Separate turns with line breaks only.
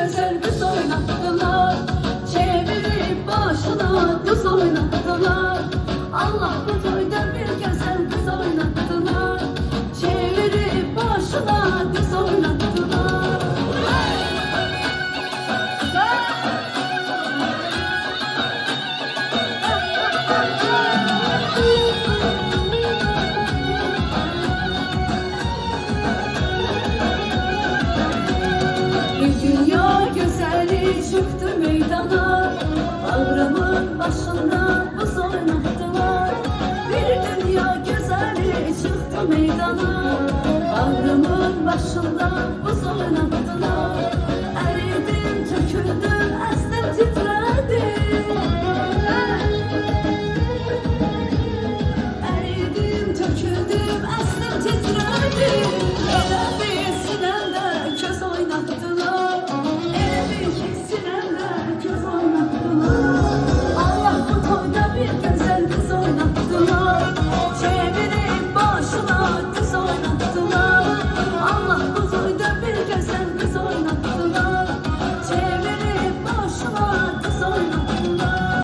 güzel kız oynattılar. Çevirip başına kız oynattılar. Allah bu toyda bir güzel kız oynattılar. Çevirip başına kız oynattılar. Bir dünya güzeli çıktı meydana, bağrımın başında